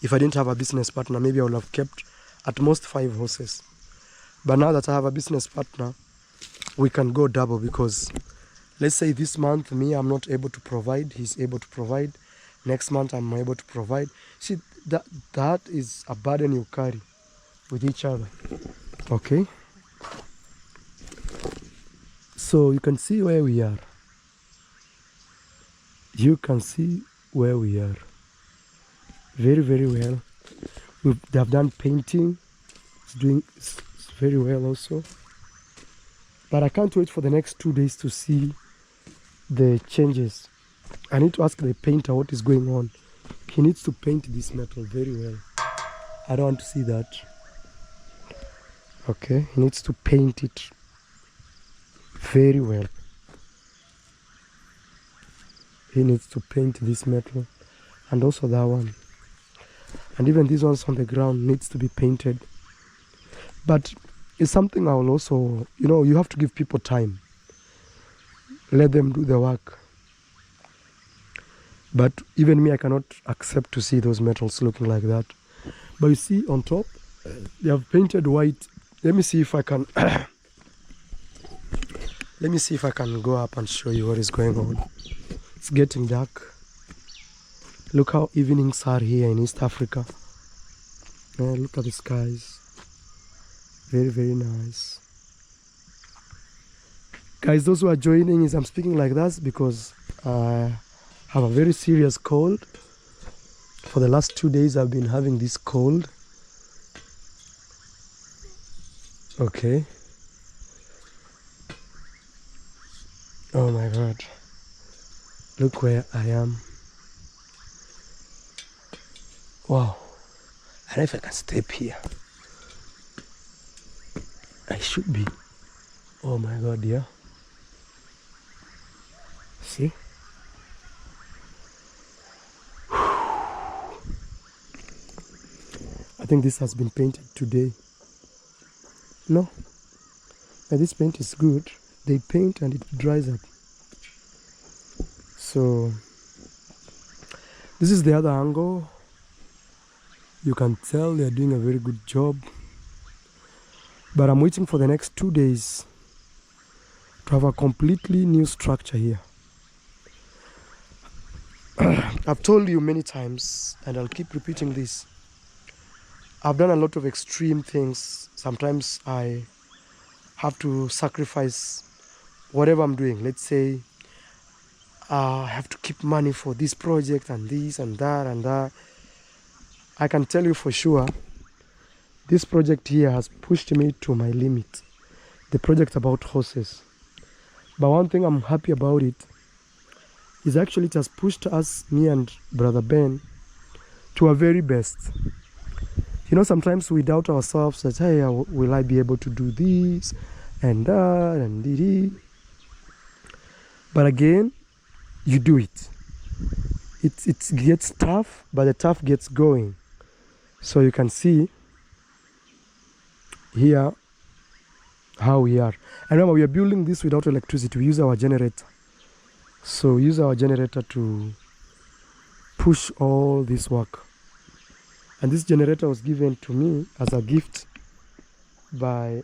If I didn't have a business partner, maybe I would have kept at most 5 horses. But now that I have a business partner, we can go double, because let's say this month I'm not able to provide, he's able to provide. Next month I'm able to provide. See, that is a burden you carry with each other. Okay? So you can see where we are. You can see where we are. Very, very well. They have done painting. It's very well also. But I can't wait for the next 2 days to see the changes. I need to ask the painter what is going on. He needs to paint this metal very well. I don't want to see that. Okay, he needs to paint it very well. He needs to paint this metal and also that one. And even these ones on the ground needs to be painted. But it's something I will also, you know, you have to give people time. Let them do the work. But even me, I cannot accept to see those metals looking like that. But you see on top, they have painted white. Let me see if I can let me see if I can go up and show you what is going on. It's getting dark. Look how evenings are here in East Africa. Look at the skies. Very, very nice. Guys, those who are joining, is I'm speaking like that because I have a very serious cold. For the last 2 days I've been having this cold. Okay. Oh my God. Look where I am. Wow. I don't know if I can step here. I should be. Oh my God, yeah. See? I think this has been painted today. No? And this paint is good. They paint and it dries up. So this is the other angle. You can tell they're doing a very good job. But I'm waiting for the next 2 days to have a completely new structure here. I've told you many times, and I'll keep repeating this. I've done a lot of extreme things. Sometimes I have to sacrifice whatever I'm doing. Let's say I have to keep money for this project and this and that and that. I can tell you for sure, this project here has pushed me to my limit. The project about horses. But one thing I'm happy about it is actually it has pushed us, me and Brother Ben, to our very best. You know, sometimes we doubt ourselves that, hey, will I be able to do this and that and this? But again, you do it. It gets tough, but the tough gets going. So you can see here how we are. And remember, we are building this without electricity. We use our generator. So we use our generator to push all this work. And this generator was given to me as a gift by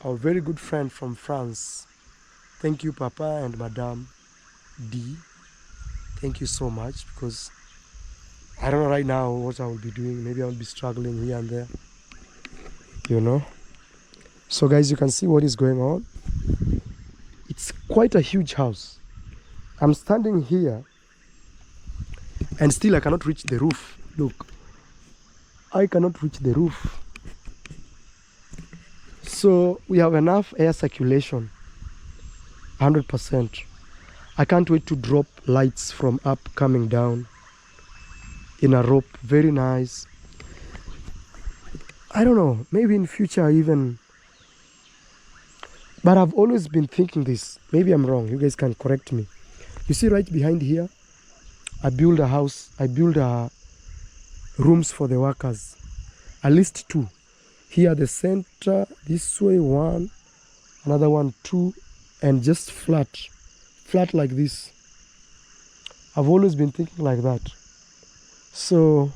our very good friend from France. Thank you, Papa and Madame D. Thank you so much, because I don't know right now what I will be doing. Maybe I will be struggling here and there, you know. So guys, you can see what is going on. It's quite a huge house. I'm standing here and still I cannot reach the roof. Look, I cannot reach the roof. So we have enough air circulation, 100%. I can't wait to drop lights from up coming down in a rope. Very nice. I don't know, maybe in future even, but I've always been thinking this. Maybe I'm wrong, you guys can correct me. You see right behind here, I build a house, I build rooms for the workers, at least 2. Here the center, this way 1, another one 2, and just flat like this. I've always been thinking like that. So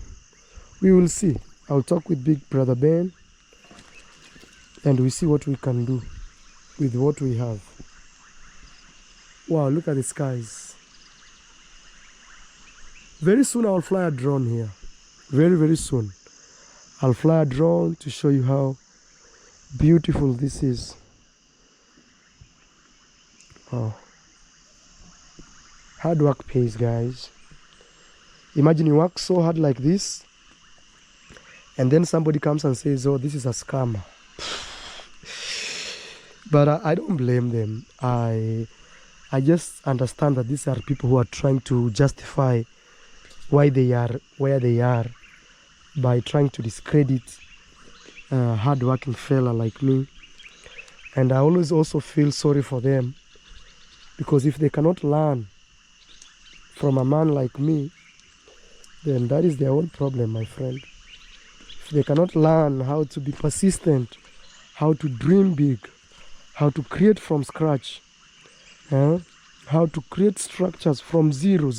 we will see. I'll talk with Big Brother Ben and we see what we can do with what we have. Wow, look at the skies. Very soon I'll fly a drone here. Very soon. I'll fly a drone to show you how beautiful this is. Wow. Hard work pays, guys. Imagine you work so hard like this, and then somebody comes and says, oh, this is a scammer. But I don't blame them. I just understand that these are people who are trying to justify why they are where they are by trying to discredit a hard-working fella like me. And I always also feel sorry for them, because if they cannot learn from a man like me, then that is their own problem, my friend. If they cannot learn how to be persistent, how to dream big, how to create from scratch, how to create structures from zero,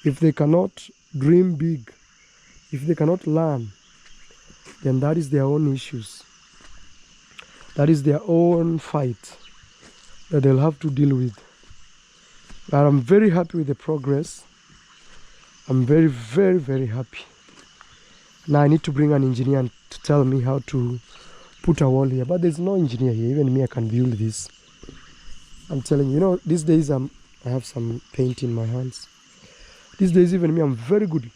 if they cannot dream big, if they cannot learn, then that is their own issues. That is their own fight that they'll have to deal with. But I'm very happy with the progress. I'm very happy. Now I need to bring an engineer to tell me how to put a wall here, but there's no engineer here. Even me, I can build this. I'm telling you, these days I have some paint in my hands. These days even me, I'm very good.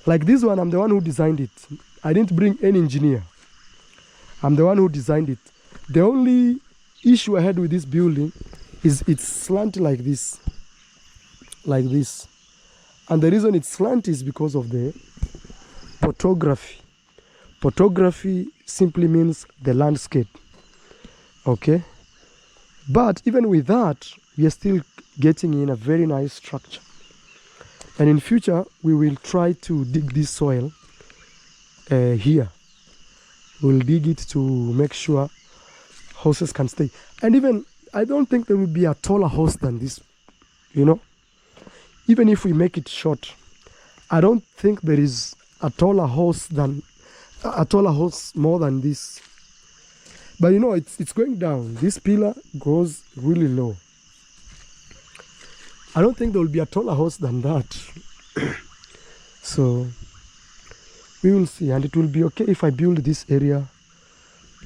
Like this one, I'm the one who designed it. I didn't bring any engineer. I'm the one who designed it. The only issue I had with this building is it's slanted like this. And the reason it's slanted is because of the photography. Photography simply means the landscape. Okay? But even with that, we are still getting in a very nice structure. And in future, we will try to dig this soil here. We'll dig it to make sure horses can stay. And even, I don't think there will be a taller horse than this, Even if we make it short, I don't think there is a taller horse more than this. But it's going down. This pillar goes really low. I don't think there will be a taller horse than that. So we will see, and it will be okay if I build this area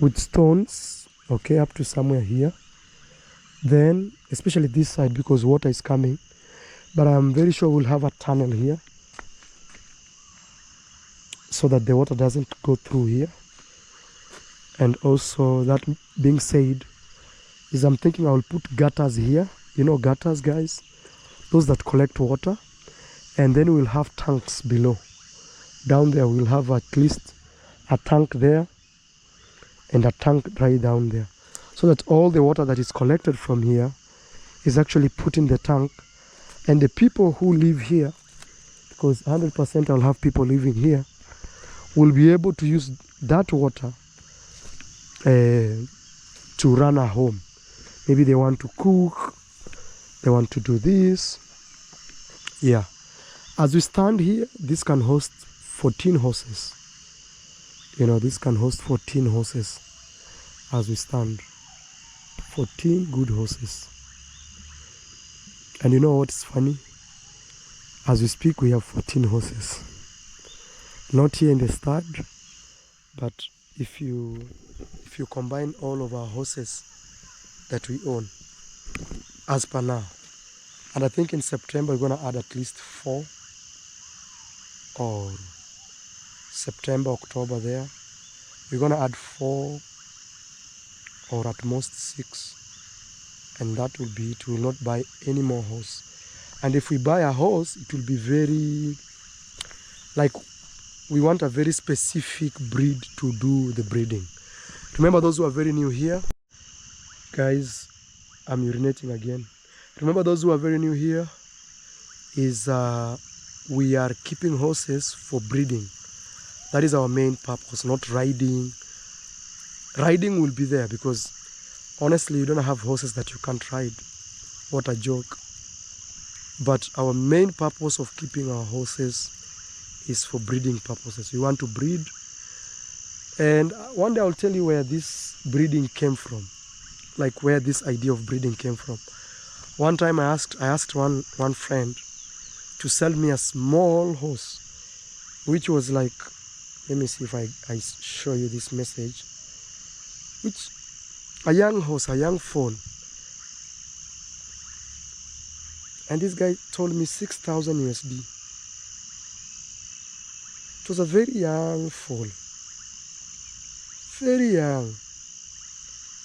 with stones, okay, up to somewhere here. Then, especially this side, because water is coming. But I'm very sure we'll have a tunnel here, so that the water doesn't go through here. And also, that being said, is I'm thinking I will put gutters here. Gutters, guys, those that collect water. And then we'll have tanks below. Down there we'll have at least a tank there and a tank right down there, so that all the water that is collected from here is actually put in the tank. And the people who live here, because 100% I'll have people living here, will be able to use that water to run a home. Maybe they want to cook, they want to do this. Yeah. As we stand here, this can host 14 horses. This can host 14 horses as we stand. 14 good horses. And you know what's funny? As we speak, we have 14 horses. Not here in the stud, but if you combine all of our horses that we own, as per now, And I think in September we're gonna add at least 4, or September, October there. We're gonna add 4 or at most 6, and that will be it. We will not buy any more horse. And if we buy a horse, it will be very, like, we want a very specific breed to do the breeding. Remember, those who are very new here, guys, I'm urinating again. Remember, those who are very new here, is we are keeping horses for breeding. That is our main purpose, not riding. Riding will be there because honestly, you don't have horses that you can't ride. What a joke. But our main purpose of keeping our horses is for breeding purposes. We want to breed. And one day I'll tell you where this breeding came from, like where this idea of breeding came from. One time I asked one friend to sell me a small horse, which was like, let me see if I show you this message, which a young horse, a young foal. And this guy told me 6,000 USD. It was a very young foal. Very young.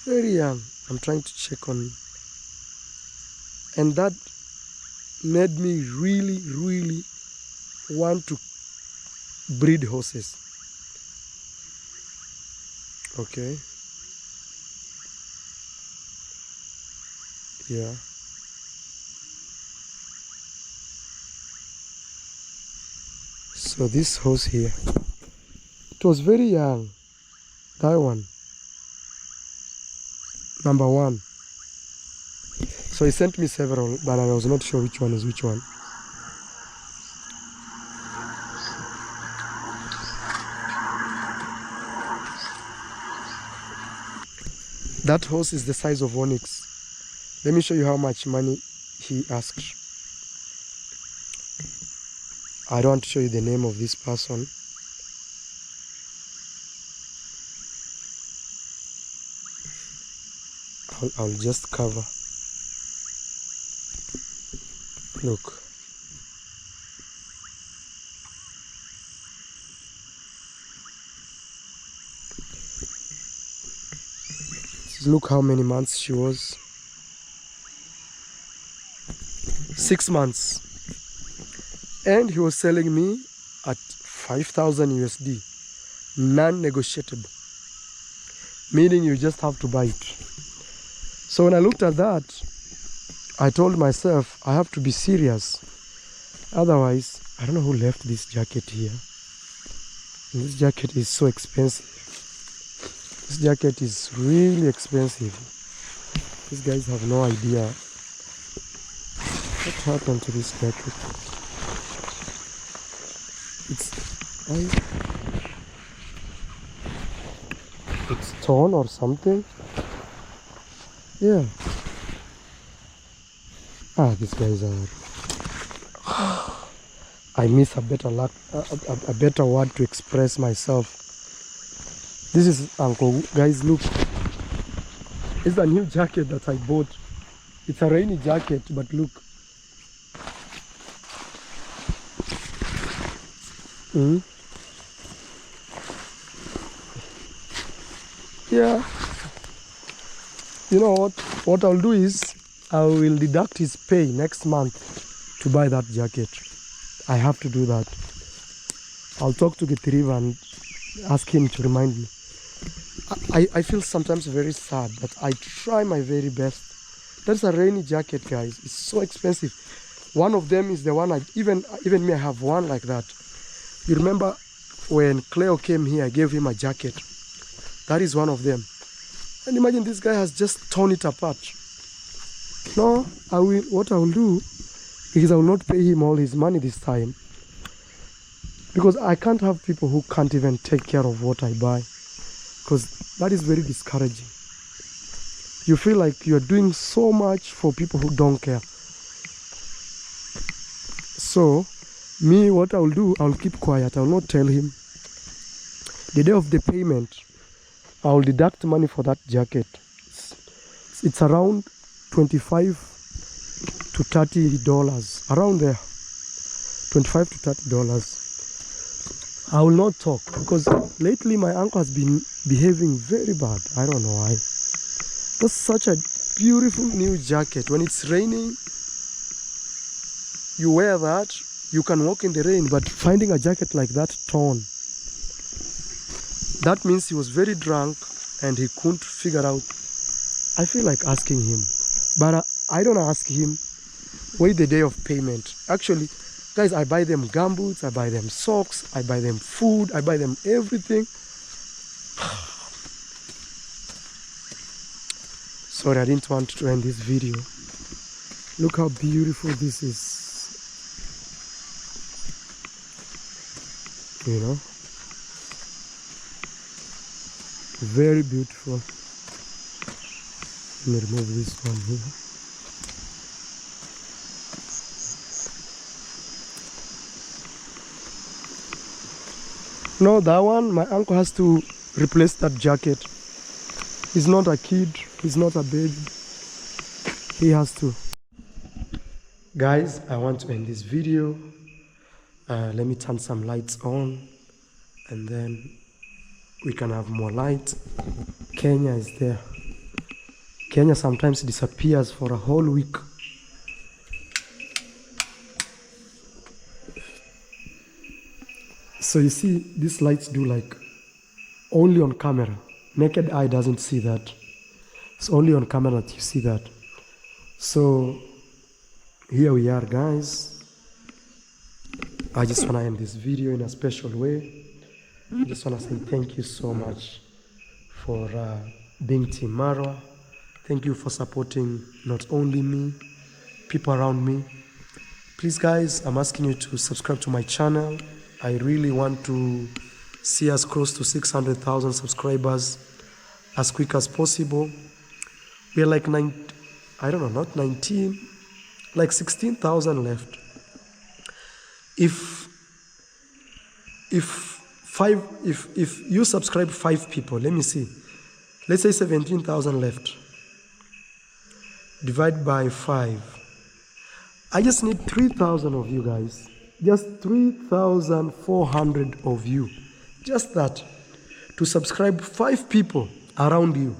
Very young. I'm trying to check on. And that made me really, really want to breed horses. Okay. Yeah. So this horse here, it was very young. That one, number 1. So he sent me several, but I was not sure which one is which one. That horse is the size of Onyx. Let me show you how much money he asked. I don't want to show you the name of this person. I'll just cover. Look. Look how many months she was. 6 months. And he was selling me at 5,000 USD, non-negotiable, meaning you just have to buy it. So when I looked at that, I told myself I have to be serious. Otherwise, I don't know who left this jacket here. And this jacket is so expensive. This jacket is really expensive. These guys have no idea what happened to this jacket. It's torn or something. Yeah. These guys are. I miss a better word to express myself. This is Uncle. Guys, look. It's a new jacket that I bought. It's a rainy jacket, but look. Yeah. You know what I'll do is I will deduct his pay next month to buy that jacket. I have to do that. I'll talk to Getriva and ask him to remind me. I feel sometimes very sad, but I try my very best. That's a rainy jacket, guys. It's so expensive. One of them is the one even me, I have one like that. You remember when Cleo came here, I gave him a jacket. That is one of them. And imagine this guy has just torn it apart. No, what I will do is I will not pay him all his money this time. Because I can't have people who can't even take care of what I buy. Because that is very discouraging. You feel like you're doing so much for people who don't care. So, me, what I will do, I will keep quiet. I will not tell him. The day of the payment, I will deduct money for that jacket. It's around 25 to $30, around there, $25 to $30. I will not talk because lately my uncle has been behaving very bad. I don't know why. That's such a beautiful new jacket. When it's raining, you wear that, you can walk in the rain, but finding a jacket like that torn, that means he was very drunk and he couldn't figure out. I feel like asking him, but I don't ask him. Wait the day of payment. Actually, guys, I buy them gumboots, I buy them socks, I buy them food, I buy them everything. Sorry, I didn't want to end this video. Look how beautiful this is. You know? Very beautiful. Let me remove this one here. No, that one, my uncle has to replace that jacket. He's not a kid, he's not a baby. He has to. Guys, I want to end this video. Let me turn some lights on and then we can have more light. Kenya is there. Kenya sometimes disappears for a whole week. So you see, these lights do like only on camera. Naked eye doesn't see that. It's only on camera that you see that. So here we are, guys. I just want to end this video in a special way. I just want to say thank you so much for being Team Marwa. Thank you for supporting not only me, people around me. Please, guys, I'm asking you to subscribe to my channel. I really want to see us close to 600,000 subscribers as quick as possible. We are like not 19, like 16,000 left. If you subscribe 5 people, let me see. Let's say 17,000 left. Divide by 5. I just need 3,000 of you guys. Just 3,400 of you. Just that. To subscribe 5 people around you.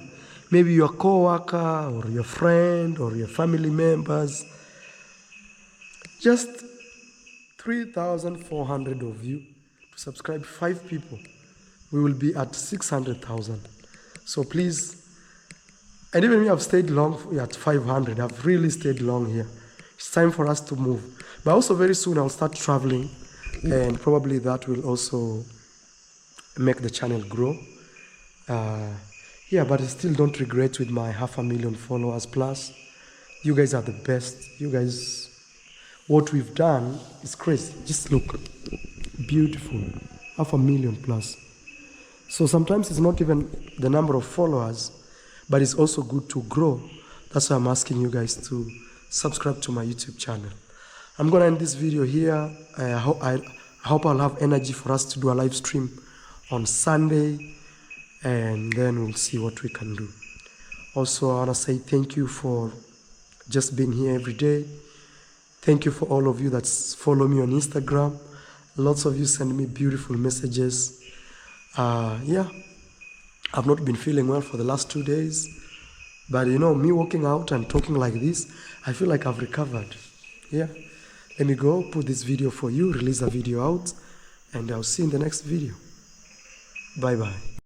Maybe your co-worker or your friend or your family members. Just 3,400 of you to subscribe 5 people. We will be at 600,000. So please, and even me, I've stayed long at 500. I've really stayed long here. It's time for us to move. But also very soon I'll start traveling, and probably that will also make the channel grow. Yeah, but I still don't regret with my 500,000 followers plus. You guys are the best. You guys, what we've done is crazy. Just look, beautiful, 500,000 plus. So sometimes it's not even the number of followers, but it's also good to grow. That's why I'm asking you guys to subscribe to my YouTube channel. I'm gonna end this video here. I hope I'll have energy for us to do a live stream on Sunday, and then we'll see what we can do. Also, I wanna say thank you for just being here every day. Thank you for all of you that follow me on Instagram. Lots of you send me beautiful messages. Yeah, I've not been feeling well for the last 2 days, but you know, me walking out and talking like this, I feel like I've recovered. Yeah, let me go put this video for you, release a video out, and I'll see you in the next video. Bye bye.